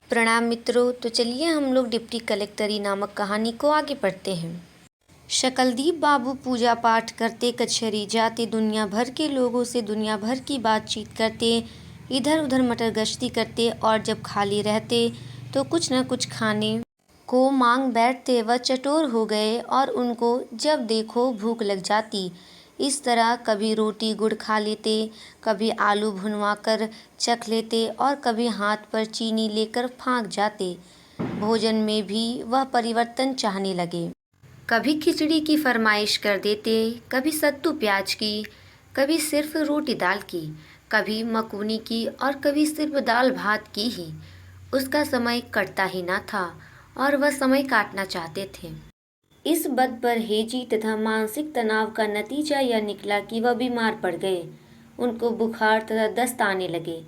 प्रणाम मित्रों। तो चलिए हम लोग डिप्टी कलेक्टरी नामक कहानी को आगे पढ़ते हैं। शकलदीप बाबू पूजा पाठ करते, कचहरी जाते, दुनिया भर के लोगों से दुनिया भर की बातचीत करते, इधर उधर मटर गश्ती करते और जब खाली रहते तो कुछ न कुछ खाने को मांग बैठते। वह चटोर हो गए और उनको जब देखो भूख लग जाती। इस तरह कभी रोटी गुड़ खा लेते, कभी आलू भुनवा कर चख लेते और कभी हाथ पर चीनी लेकर फाँक जाते। भोजन में भी वह परिवर्तन चाहने लगे। कभी खिचड़ी की फरमाइश कर देते, कभी सत्तू प्याज की, कभी सिर्फ रोटी दाल की, कभी मकुनी की और कभी सिर्फ दाल भात की ही। उसका समय कटता ही ना था और वह समय काटना चाहते थे। इस बदपरहेजी तथा मानसिक तनाव का नतीजा यह निकला कि वह बीमार पड़ गए। उनको बुखार तथा दस्त आने लगे।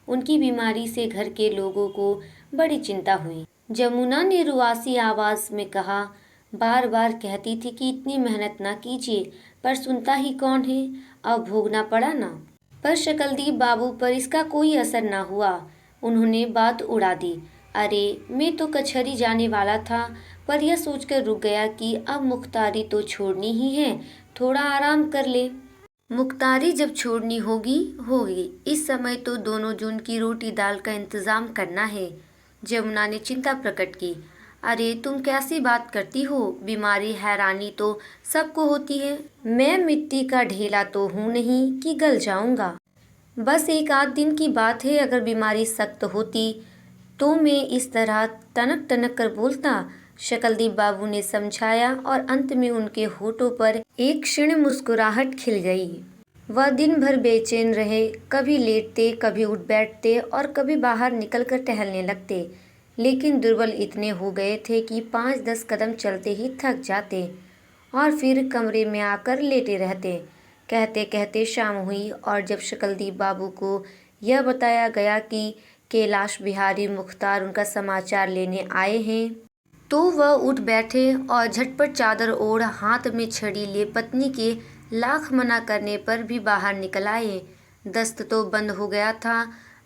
उनकी बीमारी से घर के लोगों को बड़ी चिंता हुई। जमुना ने रुआसी आवाज में कहा, बार बार कहती थी कि इतनी मेहनत ना कीजिए, पर सुनता ही कौन है। अब भोगना पड़ा ना। पर शकलदीप बाबू पर इसका कोई असर ना हुआ। उन्होंने बात उड़ा दी। अरे, मैं तो कचहरी जाने वाला था, पर यह सोचकर रुक गया कि अब मुख्तारी तो छोड़नी ही है, थोड़ा आराम कर ले। मुख्तारी जब छोड़नी होगी होगी, इस समय तो दोनों जून की रोटी दाल का इंतजाम करना है। जमुना ने चिंता प्रकट की। अरे, तुम कैसी बात करती हो? बीमारी हैरानी तो सबको होती है। मैं मिट्टी का ढेला तो हूँ नहीं कि गल जाऊंगा। बस एक आध दिन की बात है। अगर बीमारी सख्त होती तो मैं इस तरह टनक टनक कर बोलता। शकलदीप बाबू ने समझाया और अंत में उनके होठों पर एक क्षण मुस्कुराहट खिल गई। वह दिन भर बेचैन रहे, कभी लेटते, कभी उठ बैठते और कभी बाहर निकलकर टहलने लगते। लेकिन दुर्बल इतने हो गए थे कि 5-10 कदम चलते ही थक जाते और फिर कमरे में आकर लेटे रहते। कहते कहते शाम हुई और जब शकलदीप बाबू को यह बताया गया कि कैलाश बिहारी मुख्तार उनका समाचार लेने आए हैं, तो वह उठ बैठे और झटपट चादर ओढ़ हाथ में छड़ी लिए पत्नी के लाख मना करने पर भी बाहर निकल आए। दस्त तो बंद हो गया था,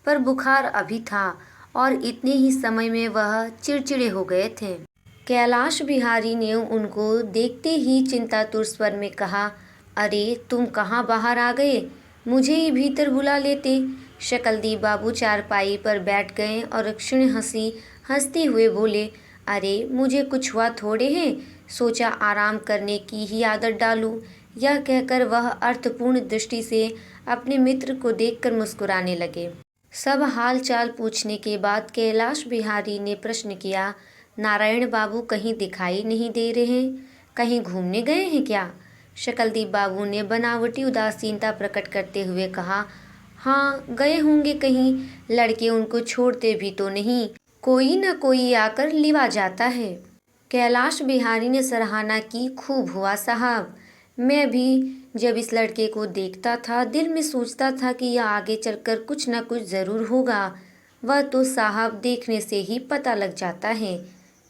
पर बुखार अभी था और इतने ही समय में वह चिड़चिड़े हो गए थे। कैलाश बिहारी ने उनको देखते ही चिंतातुर स्वर में कहा, अरे, तुम कहाँ बाहर आ गए? मुझे ही भीतर बुला लेते। शकलदीप बाबू चारपाई पर बैठ गए और क्षण हंसते हुए बोले, अरे, मुझे कुछ हुआ थोड़े हैं, सोचा आराम करने की ही आदत डालूं। यह कहकर वह अर्थपूर्ण दृष्टि से अपने मित्र को देखकर मुस्कुराने लगे। सब हाल चाल पूछने के बाद कैलाश बिहारी ने प्रश्न किया, नारायण बाबू कहीं दिखाई नहीं दे रहे? कहीं घूमने गए हैं क्या? शकलदीप बाबू ने बनावटी उदासीनता प्रकट करते हुए कहा, हाँ, गए होंगे कहीं। लड़के उनको छोड़ते भी तो नहीं, कोई न कोई आकर लिवा जाता है। कैलाश बिहारी ने सराहना की, खूब हुआ साहब। मैं भी जब इस लड़के को देखता था, दिल में सोचता था कि यह आगे चलकर कुछ न कुछ ज़रूर होगा। वह तो साहब देखने से ही पता लग जाता है।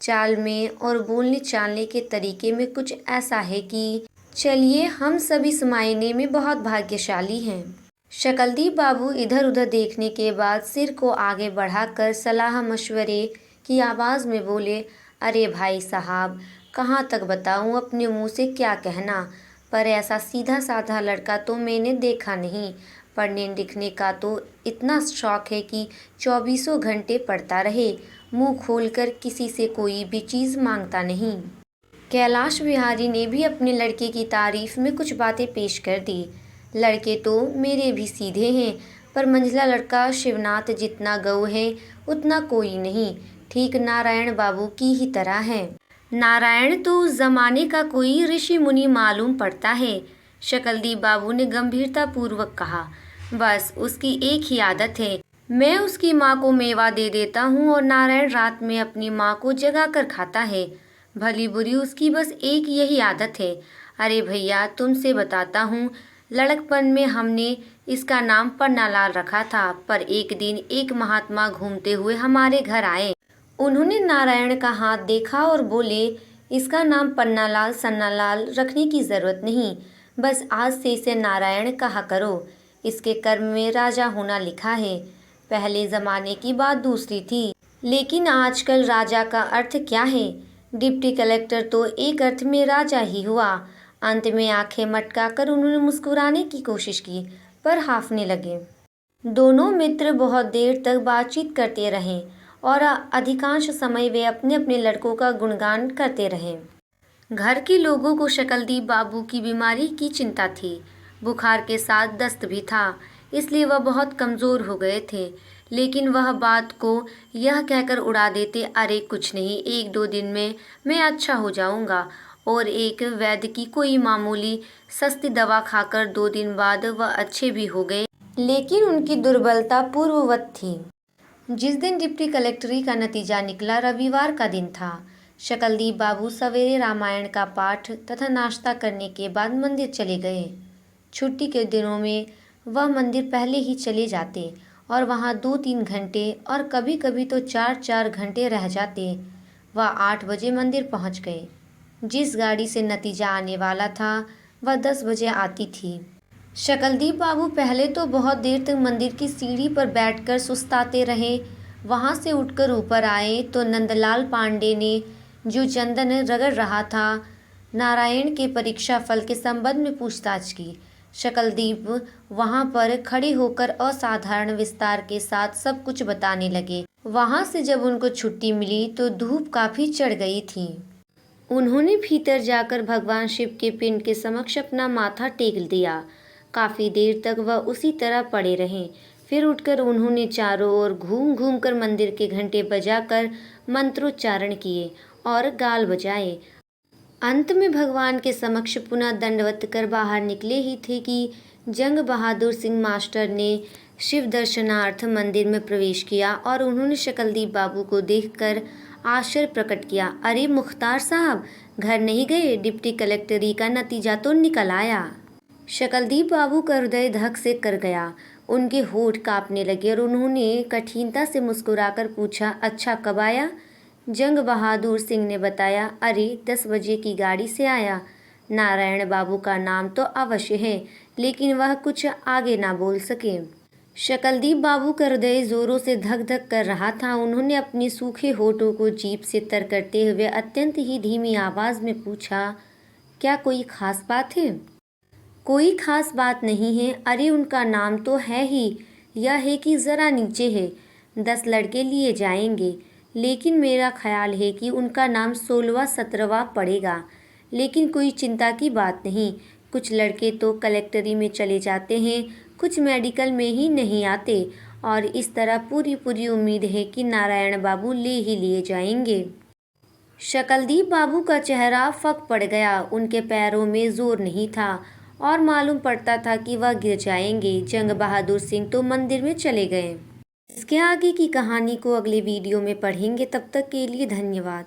चाल में और बोलने चालने के तरीके में कुछ ऐसा है कि चलिए, हम सब इस मायने में बहुत भाग्यशाली हैं। शकलदीप बाबू इधर उधर देखने के बाद सिर को आगे बढ़ाकर सलाह मशवरे की आवाज़ में बोले, अरे भाई साहब, कहाँ तक बताऊँ, अपने मुँह से क्या कहना। पर ऐसा सीधा साधा लड़का तो मैंने देखा नहीं। पढ़ने लिखने का तो इतना शौक है कि 24 घंटे पढ़ता रहे, मुंह खोलकर किसी से कोई भी चीज़ मांगता नहीं। कैलाश बिहारी ने भी अपने लड़के की तारीफ में कुछ बातें पेश कर दी। लड़के तो मेरे भी सीधे हैं, पर मंझला लड़का शिवनाथ जितना गऊ है उतना कोई नहीं, ठीक नारायण बाबू की ही तरह है। नारायण तो उस जमाने का कोई ऋषि मुनि मालूम पड़ता है। शकलदीप बाबू ने गंभीरता पूर्वक कहा, बस उसकी एक ही आदत है, मैं उसकी माँ को मेवा दे देता हूँ और नारायण रात में अपनी माँ को जगा कर खाता है। भली बुरी उसकी बस एक यही आदत है। अरे भैया, तुमसे बताता हूँ, लड़कपन में हमने इसका नाम पन्नालाल रखा था, पर एक दिन एक महात्मा घूमते हुए हमारे घर आए। उन्होंने नारायण का हाथ देखा और बोले, इसका नाम पन्नालाल सन्नालाल रखने की जरूरत नहीं, बस आज से इसे नारायण कहा करो। इसके कर्म में राजा होना लिखा है। पहले जमाने की बात दूसरी थी। लेकिन आजकल राजा का अर्थ क्या है? डिप्टी कलेक्टर तो एक अर्थ में राजा ही हुआ। अंत में आंखें मटकाकर उन्होंने मुस्कुराने की कोशिश की, पर हांफने लगे। दोनों मित्र बहुत देर तक बातचीत करते रहे और अधिकांश समय वे अपने अपने लड़कों का गुणगान करते रहे। घर के लोगों को शकलदीप बाबू की बीमारी की चिंता थी। बुखार के साथ दस्त भी था, इसलिए वह बहुत कमज़ोर हो गए थे। लेकिन वह बात को यह कहकर उड़ा देते, अरे कुछ नहीं, 1-2 दिन में मैं अच्छा हो जाऊंगा। और एक वैद्य की कोई मामूली सस्ती दवा खाकर 2 दिन बाद वह अच्छे भी हो गए। लेकिन उनकी दुर्बलता पूर्ववत थी। जिस दिन डिप्टी कलेक्टरी का नतीजा निकला, रविवार का दिन था। शकलदीप बाबू सवेरे रामायण का पाठ तथा नाश्ता करने के बाद मंदिर चले गए। छुट्टी के दिनों में वह मंदिर पहले ही चले जाते और वहाँ 2-3 घंटे और कभी कभी तो 4-4 घंटे रह जाते। वह 8 बजे मंदिर पहुँच गए। जिस गाड़ी से नतीजा आने वाला था वह 10 बजे आती थी। शकलदीप बाबू पहले तो बहुत देर तक मंदिर की सीढ़ी पर बैठकर सुस्ताते रहे। वहाँ से उठकर ऊपर आए तो नंदलाल पांडे ने, जो चंदन रगड़ रहा था, नारायण के परीक्षा फल के संबंध में पूछताछ की। शकलदीप वहाँ पर खड़े होकर असाधारण विस्तार के साथ सब कुछ बताने लगे। वहाँ से जब उनको छुट्टी मिली तो धूप काफ़ी चढ़ गई थी। उन्होंने भीतर जाकर भगवान शिव के पिंड के समक्ष अपना माथा टेक दिया। काफ़ी देर तक वह उसी तरह पड़े रहे। फिर उठकर उन्होंने चारों ओर घूम घूम कर मंदिर के घंटे बजाकर मंत्रोच्चारण किए और गाल बजाए। अंत में भगवान के समक्ष पुनः दंडवत कर बाहर निकले ही थे कि जंग बहादुर सिंह मास्टर ने शिव दर्शनार्थ मंदिर में प्रवेश किया और उन्होंने शकलदीप बाबू को देखकर आश्चर्य प्रकट किया। अरे मुख्तार साहब, घर नहीं गए? डिप्टी कलेक्टरी का नतीजा तो निकल आया। शकलदीप बाबू का हृदय धक से कर गया। उनके होठ कांपने लगे और उन्होंने कठिनता से मुस्कुराकर पूछा, अच्छा कब आया? जंग बहादुर सिंह ने बताया, अरे 10 बजे की गाड़ी से आया। नारायण बाबू का नाम तो अवश्य है, लेकिन वह कुछ आगे ना बोल सके। शकलदीप बाबू का हृदय जोरों से धक धक कर रहा था। उन्होंने अपने सूखे होठों को जीभ से तर करते हुए अत्यंत ही धीमी आवाज़ में पूछा, क्या कोई खास बात है? कोई खास बात नहीं है। अरे उनका नाम तो है ही, यह है कि ज़रा नीचे है। 10 लड़के लिए जाएंगे, लेकिन मेरा ख्याल है कि उनका नाम 16वां-17वां पड़ेगा। लेकिन कोई चिंता की बात नहीं। कुछ लड़के तो कलेक्टरी में चले जाते हैं, कुछ मेडिकल में ही नहीं आते, और इस तरह पूरी उम्मीद है कि नारायण बाबू ले ही लिए जाएंगे। शकलदीप बाबू का चेहरा फक पड़ गया। उनके पैरों में जोर नहीं था और मालूम पड़ता था कि वह गिर जाएंगे। जंग बहादुर सिंह तो मंदिर में चले गए। इसके आगे की कहानी को अगले वीडियो में पढ़ेंगे। तब तक के लिए धन्यवाद।